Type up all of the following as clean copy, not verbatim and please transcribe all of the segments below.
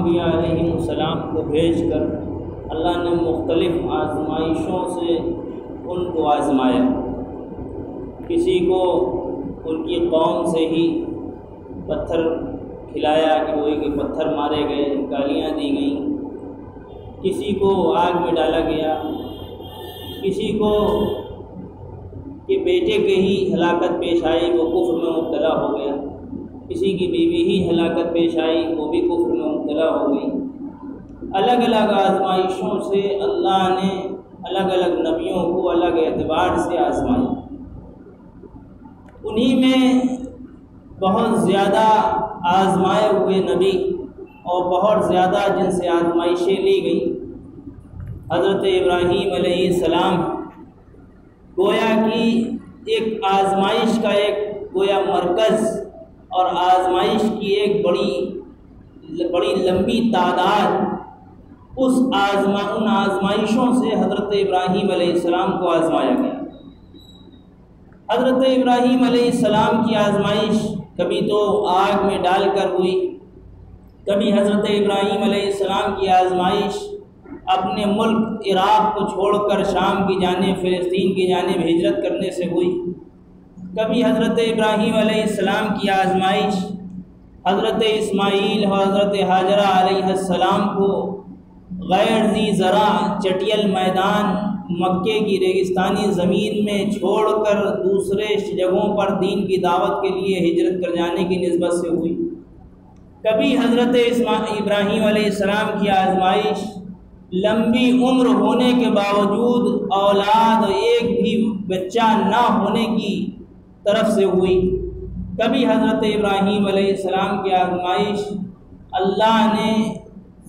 انبیاء علیہ السلام کو بھیج کر اللہ نے مختلف آزمائشوں سے ان کو آزمایا۔ کسی کو ان کی قوم سے ہی پتھر کھلایا کہ وہ کہ پتھر مارے گئے، گالیاں دی گئیں، کسی کو آگ میں ڈالا گیا، کسی کو کہ بیٹے کے ہی ہلاکت پیش آئی، وہ کفر میں مبتلا ہو گیا، کسی کی بیوی ہی ہلاکت پیش آئی، وہ بھی کفر میں مبتلا ہو گئی۔ الگ الگ آزمائشوں سے اللہ نے الگ الگ نبیوں کو الگ اعتبار سے آزمایا۔ انہی میں بہت زیادہ آزمائے ہوئے نبی اور بہت زیادہ جن سے آزمائشیں لی گئی حضرت ابراہیم علیہ السلام گویا کہ ایک آزمائش کا ایک گویا مرکز اور آزمائش کی ایک بڑی لمبی تعداد، ان آزمائشوں سے حضرت ابراہیم علیہ السلام کو آزمایا گیا۔ حضرت ابراہیم علیہ السلام کی آزمائش کبھی تو آگ میں ڈال کر ہوئی، کبھی حضرت ابراہیم علیہ السلام کی آزمائش اپنے ملک عراق کو چھوڑ کر شام کی جانب، فلسطین کی جانب ہجرت کرنے سے ہوئی، کبھی حضرت ابراہیم علیہ السلام کی آزمائش حضرت اسماعیل اور حضرت ہاجرہ علیہ السلام کو غیر ذی زرع چٹیل میدان مکے کی ریگستانی زمین میں چھوڑ کر دوسرے جگہوں پر دین کی دعوت کے لیے ہجرت کر جانے کی نسبت سے ہوئی، کبھی حضرت ابراہیم علیہ السلام کی آزمائش لمبی عمر ہونے کے باوجود اولاد ایک بھی بچہ نہ ہونے کی طرف سے ہوئی، کبھی حضرت ابراہیم علیہ السلام کی آزمائش اللہ نے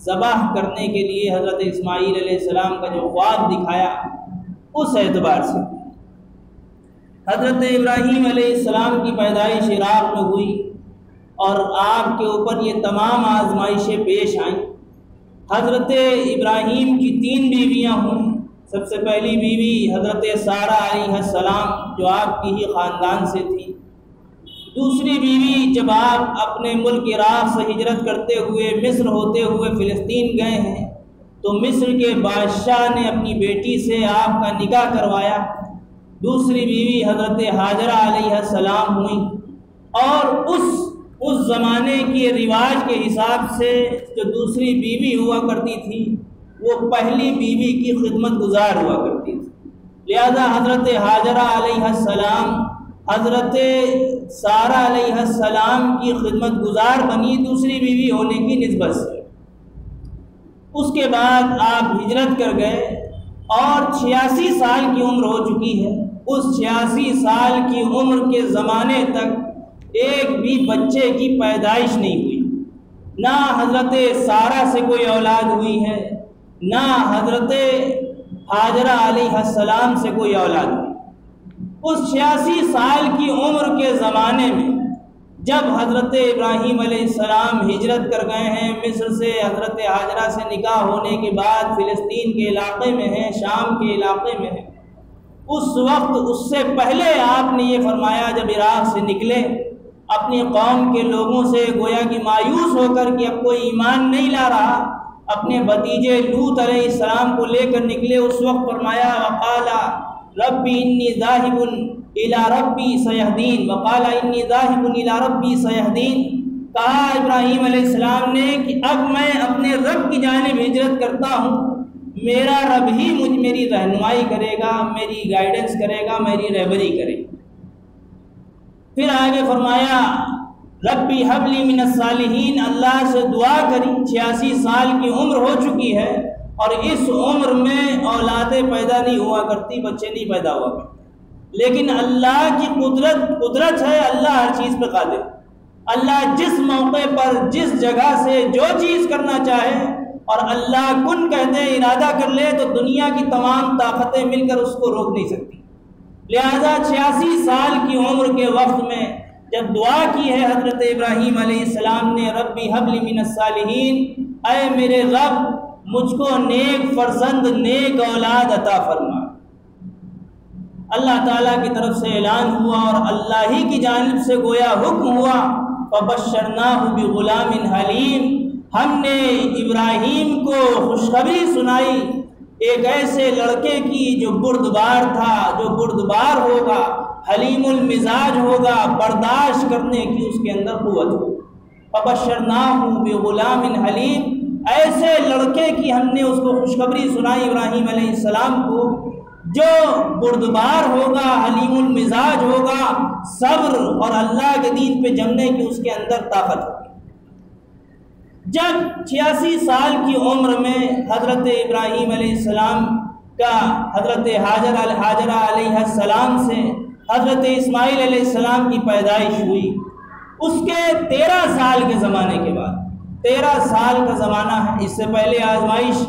ذبح کرنے کے لیے حضرت اسماعیل علیہ السلام کا جو خواب دکھایا اس اعتبار سے۔ حضرت ابراہیم علیہ السلام کی پیدائش عراق میں ہوئی اور آپ کے اوپر یہ تمام آزمائشیں پیش آئیں۔ حضرت ابراہیم کی 3 بیویاں ہوں۔ سب سے پہلی بیوی حضرت سارہ علیہ السلام جو آپ کی ہی خاندان سے تھی۔ دوسری بیوی جب آپ اپنے ملک عراق سے ہجرت کرتے ہوئے مصر ہوتے ہوئے فلسطین گئے ہیں تو مصر کے بادشاہ نے اپنی بیٹی سے آپ کا نکاح کروایا۔ دوسری بیوی حضرت ہاجرہ علیہ السلام ہوئیں اور اس زمانے کے رواج کے حساب سے جو دوسری بیوی ہوا کرتی تھی وہ پہلی بیوی کی خدمت گزار ہوا کرتی تھی، لہذا حضرت ہاجرہ علیہ السلام حضرت سارہ علیہ السلام کی خدمت گزار بنی دوسری بیوی ہونے کی نسبت سے۔ اس کے بعد آپ ہجرت کر گئے اور 86 سال کی عمر ہو چکی ہے۔ اس 86 سال کی عمر کے زمانے تک ایک بھی بچے کی پیدائش نہیں ہوئی، نہ حضرت سارہ سے کوئی اولاد ہوئی ہے، نہ حضرت ہاجرہ علیہ السلام سے کوئی اولاد ہوئی۔ اس 86 سال کی عمر کے زمانے میں جب حضرت ابراہیم علیہ السلام ہجرت کر گئے ہیں مصر سے، حضرت ہاجرہ سے نکاح ہونے کے بعد فلسطین کے علاقے میں ہیں، شام کے علاقے میں ہیں، اس وقت اس سے پہلے آپ نے یہ فرمایا جب عراق سے نکلے اپنی قوم کے لوگوں سے گویا کہ مایوس ہو کر کہ اب کوئی ایمان نہیں لا رہا، اپنے بھتیجے لوط علیہ السلام کو لے کر نکلے، اس وقت فرمایا وقال ربی انی ذاہب الی ربی سیہدین، وقال انی ذاہب الی ربی سیہدین، کہا ابراہیم علیہ السلام نے کہ اب میں اپنے رب کی جانب ہجرت کرتا ہوں، میرا رب ہی میری رہنمائی کرے گا، میری گائیڈنس کرے گا، میری رہبری کرے گا۔ پھر آگے فرمایا ربی حب لی من الصالحین، اللہ سے دعا کری، 86 سال کی عمر ہو چکی ہے اور اس عمر میں اولادیں پیدا نہیں ہوا کرتی، بچے نہیں پیدا ہوا کرتے، لیکن اللہ کی قدرت ہے، اللہ ہر چیز پہ قادر، اللہ جس موقع پر جس جگہ سے جو چیز کرنا چاہے اور اللہ کن کہتے ہیں ارادہ کر لے تو دنیا کی تمام طاقتیں مل کر اس کو روک نہیں سکتی۔ لہذا 86 سال کی عمر کے وقت میں جب دعا کی ہے حضرت ابراہیم علیہ السلام نے ربی حب لی من الصالحین، اے میرے رب مجھ کو نیک فرزند نیک اولاد عطا فرما، اللہ تعالیٰ کی طرف سے اعلان ہوا اور اللہ ہی کی جانب سے گویا حکم ہوا فبشرناہ بغلام حلیم، ہم نے ابراہیم کو خوشخبری سنائی ایک ایسے لڑکے کی جو بردبار تھا، جو بردبار ہوگا، حلیم المزاج ہوگا، برداشت کرنے کی اس کے اندر قوت ہو۔ فبشرناہ بغلام حلیم، ایسے لڑکے کی ہم نے اس کو خوشخبری سنائی ابراہیم علیہ السلام کو جو بردبار ہوگا، حلیم المزاج ہوگا، صبر اور اللہ کے دین پہ جمنے کی اس کے اندر طاقت ہوگی۔ جب 86 سال کی عمر میں حضرت ابراہیم علیہ السلام کا حضرت حاجرہ علیہ السلام سے حضرت اسماعیل علیہ السلام کی پیدائش ہوئی، اس کے 13 سال کے زمانے کے بعد، 13 سال کا زمانہ ہے، اس سے پہلے آزمائش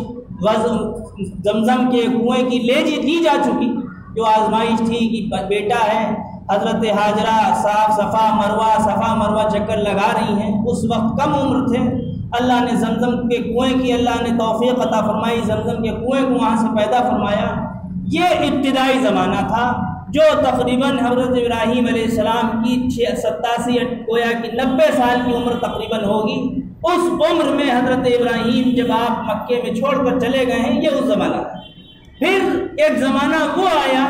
زمزم کے کنویں کی لی جا چکی، جو آزمائش تھی کہ بیٹا ہے، حضرت حاجرہ صفا مروا چکر لگا رہی ہیں، اس وقت کم عمر تھے، اللہ نے زمزم کے کنویں کی اللہ نے توفیق عطا فرمائی، زمزم کے کنویں کو وہاں سے پیدا فرمایا۔ یہ ابتدائی زمانہ تھا جو تقریباً حضرت ابراہیم علیہ السلام کی 87 گویا کہ 90 سال کی عمر تقریباً ہوگی۔ اس عمر میں حضرت ابراہیم جب آپ مکے میں چھوڑ کر چلے گئے ہیں، یہ اس زمانہ ہے۔ پھر ایک زمانہ وہ آیا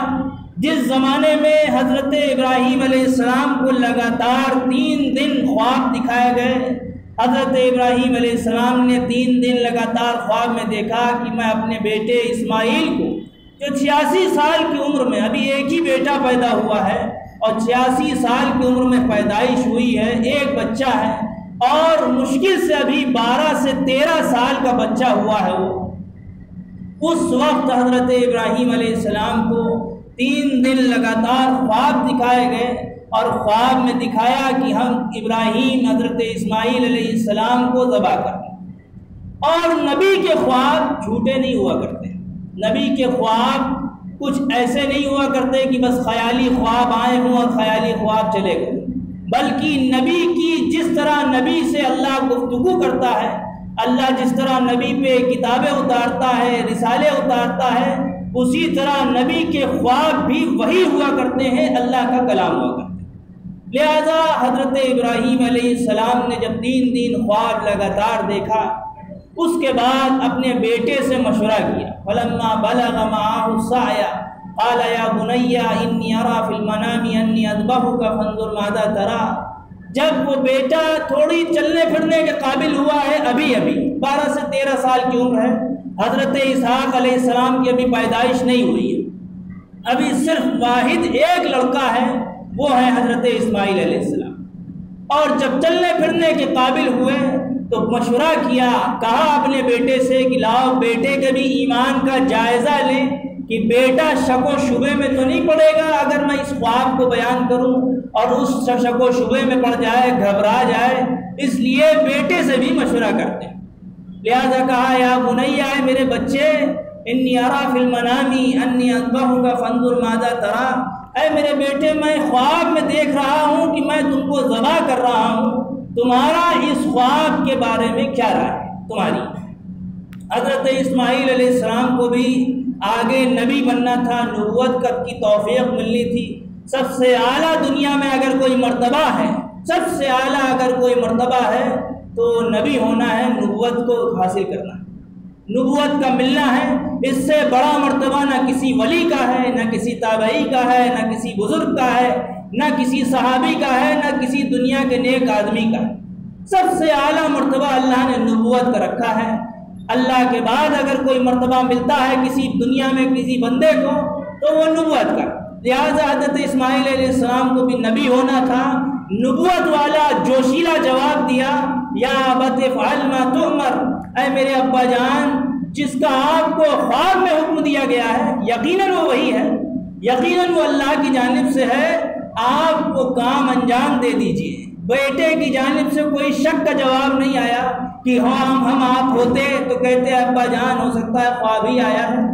جس زمانے میں حضرت ابراہیم علیہ السلام کو لگاتار 3 دن خواب دکھائے گئے۔ حضرت ابراہیم علیہ السلام نے 3 دن لگاتار خواب میں دیکھا کہ میں اپنے بیٹے اسماعیل کو، جو 86 سال کی عمر میں، ابھی ایک ہی بیٹا پیدا ہوا ہے اور 86 سال کی عمر میں پیدائش ہوئی ہے، ایک بچہ ہے اور مشکل سے ابھی 12 سے 13 سال کا بچہ ہوا ہے وہ۔ اس وقت حضرت ابراہیم علیہ السلام کو 3 دن لگاتار خواب دکھائے گئے اور خواب میں دکھایا کہ ہم ابراہیم حضرت اسماعیل علیہ السلام کو ذبح کریں۔ اور نبی کے خواب جھوٹے نہیں ہوا کرتے، نبی کے خواب کچھ ایسے نہیں ہوا کرتے کہ بس خیالی خواب آئے ہوں اور خیالی خواب چلے گئے، بلکہ نبی کی جس طرح نبی سے اللہ گفتگو کرتا ہے، اللہ جس طرح نبی پہ کتابیں اتارتا ہے، رسالے اتارتا ہے، اسی طرح نبی کے خواب بھی وہی ہوا کرتے ہیں، اللہ کا کلام ہوا کرتے ہیں۔ لہذا حضرت ابراہیم علیہ السلام نے جب 3 دن خواب لگاتار دیکھا، اس کے بعد اپنے بیٹے سے مشورہ کیا۔ فلما بلغ معه السعي قال يا بني اني ارى في المنام اني اذبحك فانظر ماذا ترى۔ جب وہ بیٹا تھوڑی چلنے پھرنے کے قابل ہوا ہے، ابھی 12 سے 13 سال کی عمر ہے، حضرت اسحاق علیہ السلام کی ابھی پیدائش نہیں ہوئی ہے، ابھی صرف واحد ایک لڑکا ہے، وہ ہے حضرت اسماعیل علیہ السلام۔ اور جب چلنے پھرنے کے قابل ہوئے تو مشورہ کیا، کہا اپنے بیٹے سے کہ لاؤ بیٹے کے بھی ایمان کا جائزہ لیں کہ بیٹا شک و شبے میں تو نہیں پڑے گا اگر میں اس خواب کو بیان کروں اور اس شک و شبے میں پڑ جائے، گھبرا جائے، اس لیے بیٹے سے بھی مشورہ کرتے ہیں۔ لہذا کہا یا بنیا، اے میرے بچے، انی ارا فی المنام انی اذبحک فانظر ماذا تری، اے میرے بیٹے میں خواب میں دیکھ رہا ہوں کہ میں تم کو ذبح کر رہا ہوں، تمہارا اس خواب کے بارے میں کیا رائے ہے تمہاری؟ حضرت اسماعیل علیہ السلام کو بھی آگے نبی بننا تھا، نبوت کی توفیق ملنی تھی۔ سب سے اعلیٰ دنیا میں اگر کوئی مرتبہ ہے، سب سے اعلیٰ اگر کوئی مرتبہ ہے تو نبی ہونا ہے، نبوت کو حاصل کرنا ہے، نبوت کا ملنا ہے۔ اس سے بڑا مرتبہ نہ کسی ولی کا ہے، نہ کسی تابعی کا ہے، نہ کسی بزرگ کا ہے، نہ کسی صحابی کا ہے، نہ کسی دنیا کے نیک آدمی کا ہے۔ سب سے اعلیٰ مرتبہ اللہ نے نبوت کا رکھا ہے۔ اللہ کے بعد اگر کوئی مرتبہ ملتا ہے کسی دنیا میں کسی بندے کو تو وہ نبوت کا۔ لہٰذا حضرت اسماعیل علیہ السلام کو بھی نبی ہونا تھا، نبوت والا جوشیلا جواب دیا، یا ابت افعل ما تؤمر، اے میرے ابا جان، جس کا آپ کو خواب میں حکم دیا گیا ہے یقیناً وہ وہی ہے، یقیناً وہ اللہ کی جانب سے ہے، آپ کو کام انجام دے دیجئے۔ بیٹے کی جانب سے کوئی شک کا جواب نہیں آیا کہ ہم آپ ہوتے تو کہتے ابا جان ہو سکتا ہے خواب ہی آیا ہے۔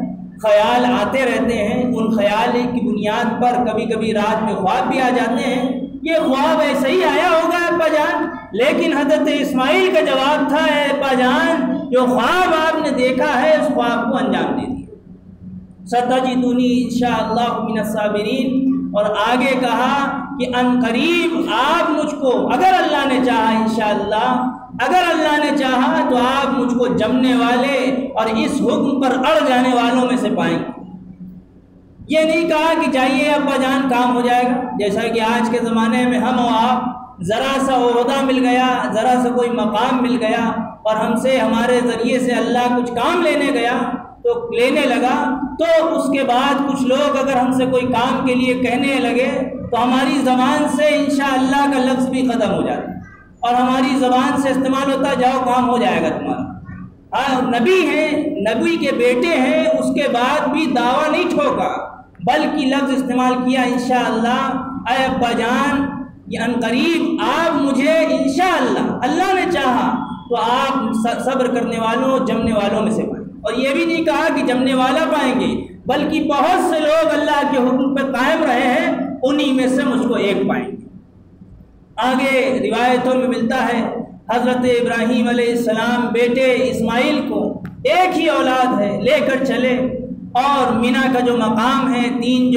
خیال آتے رہتے ہیں، ان خیال کی بنیاد پر کبھی کبھی رات میں خواب بھی آ جاتے ہیں، یہ خواب ایسے ہی آیا ہوگا ابا جان، لیکن حضرت اسماعیل کا جواب تھا اے ابا جان، جو خواب آپ نے دیکھا ہے اس خواب کو انجام دے دیجیے۔ ستجدنی انشاءاللہ من الصابرین، اور آگے کہا کہ ان قریب آپ مجھ کو اگر اللہ نے چاہا انشاءاللہ، اگر اللہ نے چاہا تو آپ مجھ کو جمنے والے اور اس حکم پر اڑ جانے والوں میں سے پائیں گے۔ یہ نہیں کہا کہ جائیے ابا جان کام ہو جائے گا، جیسا کہ آج کے زمانے میں ہم و آپ ذرا سا عہدہ مل گیا، ذرا سا کوئی مقام مل گیا اور ہم سے ہمارے ذریعے سے اللہ کچھ کام لینے لگا تو اس کے بعد کچھ لوگ اگر ہم سے کوئی کام کے لیے کہنے لگے تو ہماری زبان سے انشاءاللہ کا لفظ بھی ختم ہو جاتا اور ہماری زبان سے استعمال ہوتا جاؤ کام ہو جائے گا تمہارا۔ ہاں نبی ہیں، نبی کے بیٹے ہیں، اس کے بعد بھی دعویٰ نہیں ٹھوکا بلکہ لفظ استعمال کیا انشاءاللہ، اے ابا جان یہ ان قریب آپ مجھے انشاءاللہ اللہ نے چاہا تو آپ صبر کرنے والوں جمنے والوں میں سے پائیں۔ اور یہ بھی نہیں کہا کہ جمنے والا پائیں گے بلکہ بہت سے لوگ اللہ کے حکم پہ قائم رہے ہیں، انہی میں سے مجھ کو ایک پائیں گے۔ آگے روایتوں میں ملتا ہے حضرت ابراہیم علیہ السلام بیٹے اسماعیل کو ایک ہی اولاد ہے لے کر چلے اور مینا کا جو مقام ہے، تین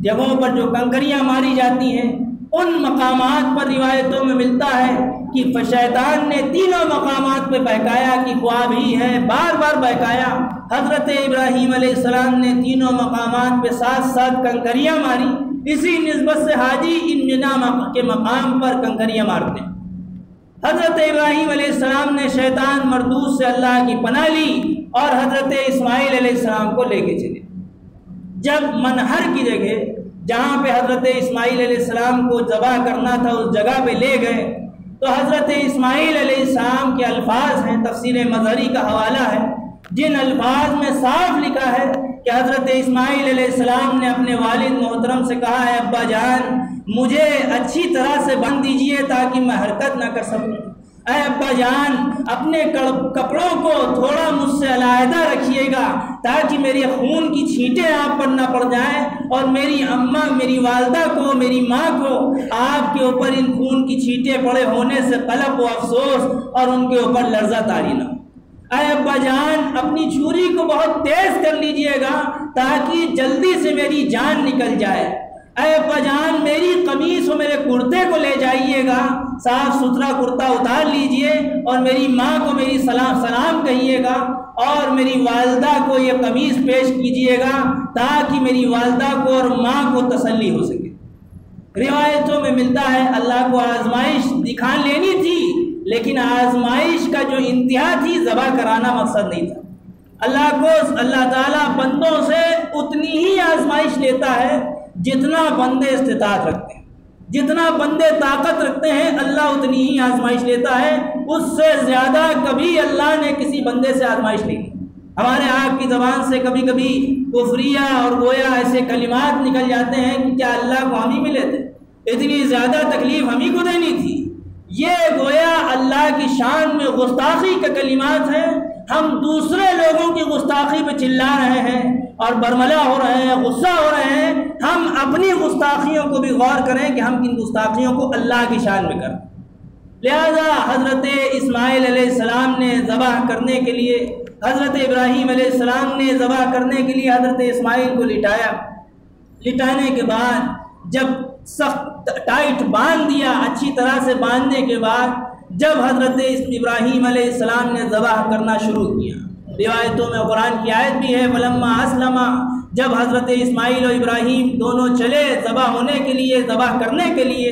جگہوں پر جو کنکریاں ماری جاتی ہیں ان مقامات پر روایتوں میں ملتا ہے کہ شیطان نے تینوں مقامات پہ بہکایا کہ خواب ہی ہے، بار بار بہکایا۔ حضرت ابراہیم علیہ السلام نے تینوں مقامات پہ 7 کنکریاں ماری، اسی نسبت سے حاجی ان مینا کے مقام پر کنکریاں مارتے ہیں۔ حضرت ابراہیم علیہ السلام نے شیطان مردود سے اللہ کی پناہ لی اور حضرت اسماعیل علیہ السلام کو لے کے چلے۔ جب منہر کی جگہ جہاں پہ حضرت اسماعیل علیہ السلام کو ذبح کرنا تھا اس جگہ پہ لے گئے تو حضرت اسماعیل علیہ السلام کے الفاظ ہیں، تفسیر مظہری کا حوالہ ہے، جن الفاظ میں صاف لکھا ہے کہ حضرت اسماعیل علیہ السلام نے اپنے والد محترم سے کہا ہے ابا جان مجھے اچھی طرح سے باندھ دیجئے تاکہ میں حرکت نہ کر سکوں، اے ابا جان اپنے کپڑوں کو تھوڑا مجھ سے علیحدہ رکھیے گا تاکہ میرے خون کی چھینٹیں آپ پر نہ پڑ جائیں اور میری اماں میری والدہ کو میری ماں کو آپ کے اوپر ان خون کی چھینٹیں پڑے ہونے سے قلق و افسوس اور ان کے اوپر لرزہ طاری نہ ہو۔ اے ابا جان اپنی چھری کو بہت تیز کر لیجئے گا تاکہ جلدی سے میری جان نکل جائے۔ اے ابا جان میری قمیص و میرے کرتے کو لے جائیے گا، صاف ستھرا کرتا اتار لیجئے اور میری ماں کو میری سلام کہیے گا اور میری والدہ کو یہ قمیص پیش کیجئے گا تاکہ میری والدہ کو اور ماں کو تسلی ہو سکے۔ روایتوں میں ملتا ہے اللہ کو آزمائش دکھا لینی تھی لیکن آزمائش کا جو انتہا تھی ذبح کرانا مقصد نہیں تھا۔ اللہ تعالیٰ بندوں سے اتنی ہی آزمائش لیتا ہے جتنا بندے استطاعت رکھتے ہیں، جتنا بندے طاقت رکھتے ہیں اللہ اتنی ہی آزمائش لیتا ہے، اس سے زیادہ کبھی اللہ نے کسی بندے سے آزمائش نہیں لی۔ ہمارے آپ کی زبان سے کبھی کبھی کفریہ اور گویا ایسے کلمات نکل جاتے ہیں کہ کیا اللہ کو ہم ہی ملے تھے، اتنی زیادہ تکلیف ہم ہی کو دینی تھی، یہ گویا اللہ کی شان میں گستاخی کے کلمات ہیں۔ ہم دوسرے لوگوں کی گستاخی پہ چلا رہے ہیں اور برملا ہو رہے ہیں، غصہ ہو رہے ہیں، ہم اپنی گستاخیوں کو بھی غور کریں کہ ہم کن گستاخیوں کو اللہ کی شان میں کریں۔ لہذا حضرت اسماعیل علیہ السلام نے ذبح کرنے کے لیے، حضرت ابراہیم علیہ السلام نے ذبح کرنے کے لیے حضرت اسماعیل کو لٹایا۔ لٹانے کے بعد جب سخت ٹائٹ باندھ دیا، اچھی طرح سے باندھنے کے بعد جب حضرت ابراہیم علیہ السلام نے ذبح کرنا شروع کیا، روایتوں میں قرآن کی آیت بھی ہے فلما اسلم، جب حضرت اسماعیل و ابراہیم دونوں چلے ذبح ہونے کے لیے، ذبح کرنے کے لیے،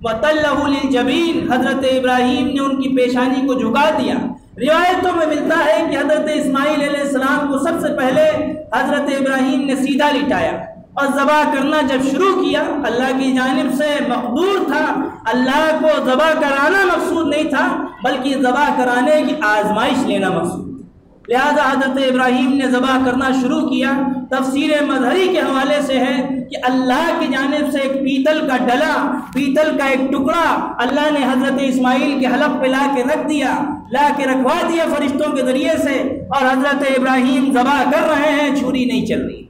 وَتَلَّهُ لِلْجَبِينِ، حضرت ابراہیم نے ان کی پیشانی کو جھکا دیا۔ روایتوں میں ملتا ہے کہ حضرت اسماعیل علیہ السلام کو سب سے پہلے حضرت ابراہیم نے سیدھا لٹایا اور ذبح کرنا جب شروع کیا، اللہ کی جانب سے مقدور تھا، اللہ کو ذبح کرانا مقصود نہیں تھا بلکہ ذبح کرانے کی آزمائش لینا مقصود تھا۔ لہذا حضرت ابراہیم نے ذبح کرنا شروع کیا۔ تفسیر مظہری کے حوالے سے ہے کہ اللہ کی جانب سے ایک پیتل کا ڈلا، پیتل کا ایک ٹکڑا اللہ نے حضرت اسماعیل کے حلق پہ لا کے رکھ دیا، لا کے رکھوا دیا فرشتوں کے ذریعے سے، اور حضرت ابراہیم ذبح کر رہے ہیں، چھری نہیں چل رہی۔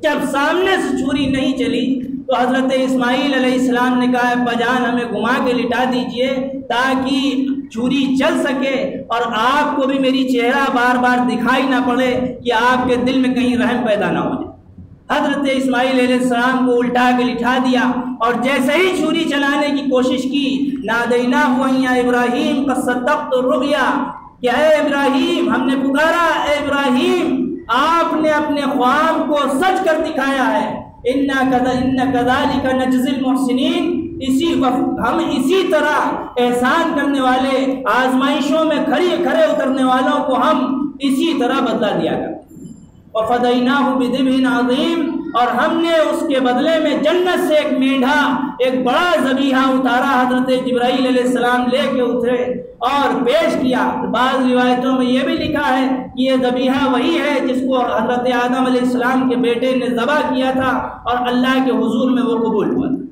جب سامنے سے چھری نہیں چلی تو حضرت اسماعیل علیہ السلام نے کہا ابا جان ہمیں گھما کے لٹا دیجئے تاکہ چھری چل سکے اور آپ کو بھی میری چہرہ بار بار دکھائی نہ پڑے کہ آپ کے دل میں کہیں رحم پیدا نہ ہو جائے۔ حضرت اسماعیل علیہ السلام کو الٹا کے لٹھا دیا اور جیسے ہی چھری چلانے کی کوشش کی، نادیناہ یا ابراہیم قد صدقت الرؤیا، کہ اے ابراہیم، ہم نے پکارا، اے ابراہیم آپ نے اپنے خواب کو سچ کر دکھایا ہے، ان کذالک نجزی المحسنین، ہم اسی طرح احسان کرنے والے، آزمائشوں میں کھڑے اترنے والوں کو ہم اسی طرح بدلہ دیا کرتے ہیں۔ وَفَدَيْنَاهُ بِذِبْحٍ عَظِيمٍ، اور ہم نے اس کے بدلے میں جنت سے ایک مینڈھا، ایک بڑا ذبیحہ اتارا، حضرت جبرائیل علیہ السلام لے کے اترے اور پیش کیا۔ بعض روایتوں میں یہ بھی لکھا ہے کہ یہ ذبیحہ وہی ہے جس کو حضرت آدم علیہ السلام کے بیٹے نے ذبح کیا تھا اور اللہ کے حضور میں وہ قبول ہوا تھا۔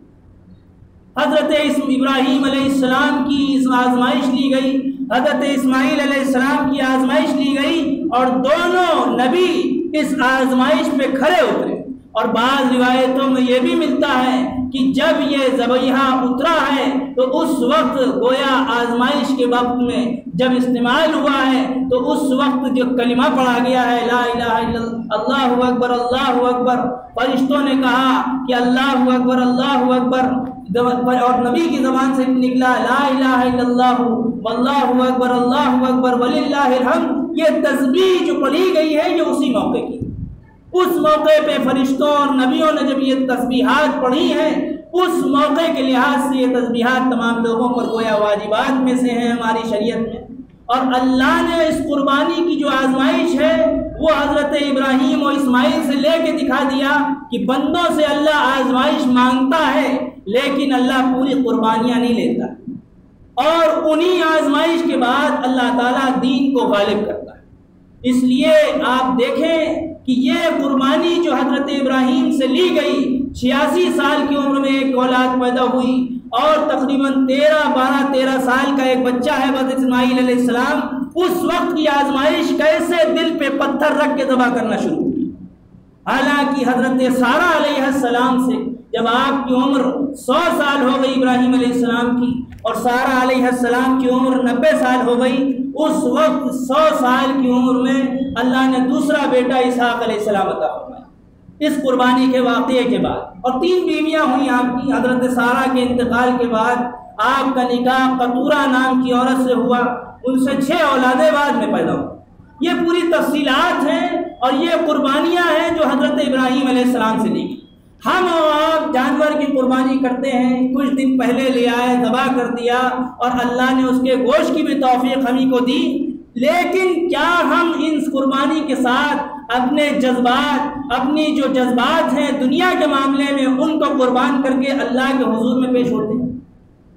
حضرت ابراہیم علیہ السلام کی آزمائش لی گئی، حضرت اسماعیل علیہ السلام کی آزمائش لی گئی، اور دونوں نبی اس آزمائش پہ کھڑے اترے۔ اور بعض روایتوں میں یہ بھی ملتا ہے کہ جب یہ ذبیحہ اترا ہے تو اس وقت گویا آزمائش کے وقت میں جب استعمال ہوا ہے تو اس وقت جو کلمہ پڑھا گیا ہے، لا الہ الا اللہ اکبر اللہ اکبر، فرشتوں نے کہا کہ اللہ اکبر اللہ اکبر، اور نبی کی زبان سے نکلا لا الہ الا اللہ واللہ اکبر اللہ اکبر وللہ الحمد۔ یہ تسبیح جو پڑھی گئی ہے یہ اسی موقع کی، اس موقع پہ فرشتوں اور نبیوں نے جب یہ تسبیحات پڑھی ہیں، اس موقع کے لحاظ سے یہ تسبیحات تمام لوگوں پر گویا واجبات میں سے ہیں ہماری شریعت میں۔ اور اللہ نے اس قربانی کی جو آزمائش ہے وہ حضرت ابراہیم اور اسماعیل سے لے کے دکھا دیا کہ بندوں سے اللہ آزمائش مانگتا ہے لیکن اللہ پوری قربانیاں نہیں لیتا، اور انہی آزمائش کے بعد اللہ تعالیٰ دین کو غالب کرتا ہے۔ اس لیے آپ دیکھیں کہ یہ قربانی جو حضرت ابراہیم سے لی گئی، 86 سال کی عمر میں ایک اولاد پیدا ہوئی، اور تقریباً 13 سال کا ایک بچہ ہے حضرت اسماعیل علیہ السلام، اس وقت کی آزمائش کیسے دل پہ پتھر رکھ کے ذبح کرنا شروع کی۔ حالانکہ حضرت سارہ علیہ السلام سے جب آپ کی عمر 100 سال ہو گئی ابراہیم علیہ السلام کی، اور سارہ علیہ السلام کی عمر 90 سال ہو گئی، اس وقت 100 سال کی عمر میں اللہ نے دوسرا بیٹا اسحاق علیہ السلام عطا فرمایا اس قربانی کے واقعے کے بعد۔ اور 3 بیویاں ہوئیں آپ کی۔ حضرت سارہ کے انتقال کے بعد آپ کا نکاح قطورہ نام کی عورت سے ہوا، ان سے 6 اولادیں بعد میں پیدا ہوئی۔ یہ پوری تفصیلات ہیں اور یہ قربانیاں ہیں جو حضرت ابراہیم علیہ السلام سے لی گئی۔ ہم اور آپ جانور کی قربانی کرتے ہیں، کچھ دن پہلے لے آئے، ذبح کر دیا، اور اللہ نے اس کے گوشت کی بھی توفیق ہمیں کو دی، لیکن کیا ہم ان قربانی کے ساتھ اپنے جذبات، اپنی جو جذبات ہیں دنیا کے معاملے میں، ان کو قربان کر کے اللہ کے حضور میں پیش ہوتے ہیں؟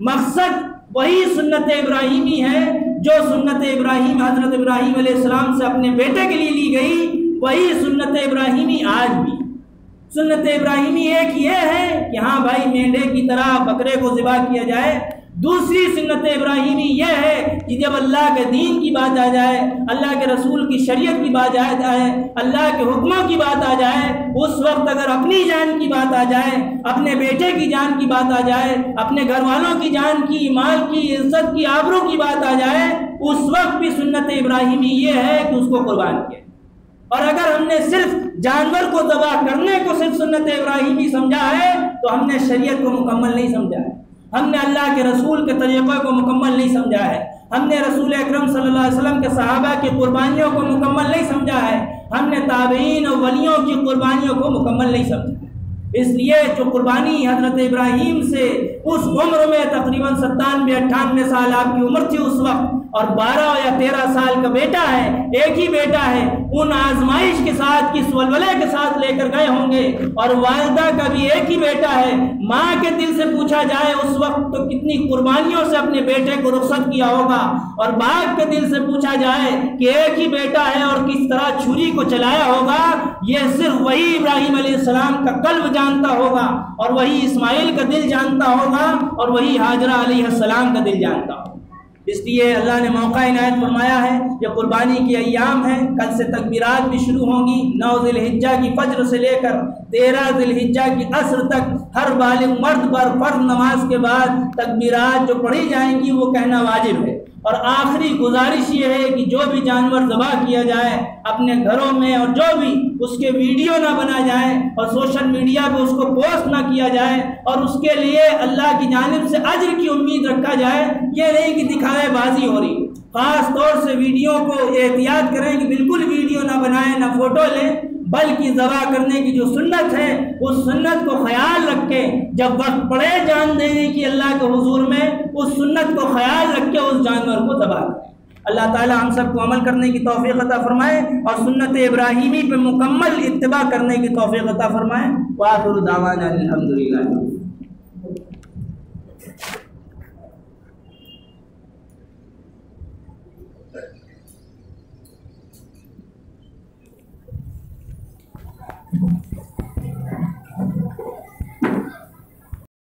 مقصد وہی سنت ابراہیمی ہے جو سنت ابراہیم حضرت ابراہیم علیہ السلام سے اپنے بیٹے کے لیے لی گئی، وہی سنت ابراہیمی آج بھی۔ سنت ابراہیمی ایک یہ ہے کہ ہاں بھائی مینڈے کی طرح بکرے کو ذبح کیا جائے، دوسری سنت ابراہیمی یہ ہے کہ جب اللہ کے دین کی بات آ جائے، اللہ کے رسول کی شریعت کی بات آ جائے، اللہ کے حکموں کی بات آ جائے، اس وقت اگر اپنی جان کی بات آ جائے، اپنے بیٹے کی جان کی بات آ جائے، اپنے گھر والوں کی جان کی، مال کی، عزت کی، آبرو کی بات آ جائے، اس وقت بھی سنت ابراہیمی یہ ہے کہ اس کو قربان کیا۔ اور اگر ہم نے صرف جانور کو ذبح کرنے کو صرف سنت ابراہیمی سمجھا ہے تو ہم نے شریعت کو مکمل نہیں سمجھا ہے، ہم نے اللہ کے رسول کے طریقے کو مکمل نہیں سمجھا ہے، ہم نے رسول اکرم صلی اللہ علیہ وسلم کے صحابہ کی قربانیوں کو مکمل نہیں سمجھا ہے، ہم نے تابعین اور ولیوں کی قربانیوں کو مکمل نہیں سمجھا ہے۔ اس لیے جو قربانی حضرت ابراہیم سے اس عمر میں تقریباً 97-98 سال آپ کی عمر تھی اس وقت، اور 12 یا 13 سال کا بیٹا ہے، ایک ہی بیٹا ہے، ان آزمائش کے ساتھ کس ولولے کے ساتھ لے کر گئے ہوں گے، اور والدہ کا بھی ایک ہی بیٹا ہے، ماں کے دل سے پوچھا جائے اس وقت تو کتنی قربانیوں سے اپنے بیٹے کو رخصت کیا ہوگا، اور باپ کے دل سے پوچھا جائے کہ ایک ہی بیٹا ہے اور کس طرح چھری کو چلایا ہوگا، یہ صرف وہی ابراہیم علیہ السلام کا قلب جانتا ہوگا، اور وہی اسماعیل کا دل جانتا ہوگا، اور وہی ہاجرہ علیہ السلام کا دل جانتا ہوگا۔ اس لیے اللہ نے موقع عنایت فرمایا ہے، یہ قربانی کے ایام ہیں، کل سے تکبیرات بھی شروع ہوں گی، 9 ذی الحجہ کی فجر سے لے کر 13 ذی الحجہ کی عصر تک ہر بالغ مرد پر فرض نماز کے بعد تکبیرات جو پڑھی جائیں گی وہ کہنا واجب ہے۔ اور آخری گزارش یہ ہے کہ جو بھی جانور ذبح کیا جائے اپنے گھروں میں، اور جو بھی اس کے ویڈیو نہ بنا جائے اور سوشل میڈیا پہ اس کو پوسٹ نہ کیا جائے اور اس کے لیے اللہ کی جانب سے اجر کی امید رکھا جائے، یہ نہیں کہ دکھاوے بازی ہو رہی۔ خاص طور سے ویڈیو کو احتیاط کریں کہ بالکل ویڈیو نہ بنائیں، نہ فوٹو لیں، بلکہ ذبح کرنے کی جو سنت ہے اس سنت کو خیال رکھ کے جب وقت پڑے جان دینے کی اللہ کے حضور میں، اس سنت کو خیال رکھ کے اس جانور کو ذبح کریں۔ اللہ تعالی ہم سب کو عمل کرنے کی توفیق عطا فرمائے اور سنت ابراہیمی پہ مکمل اتباع کرنے کی توفیق عطا فرمائے۔ وآخر دعوانا الحمدللہ۔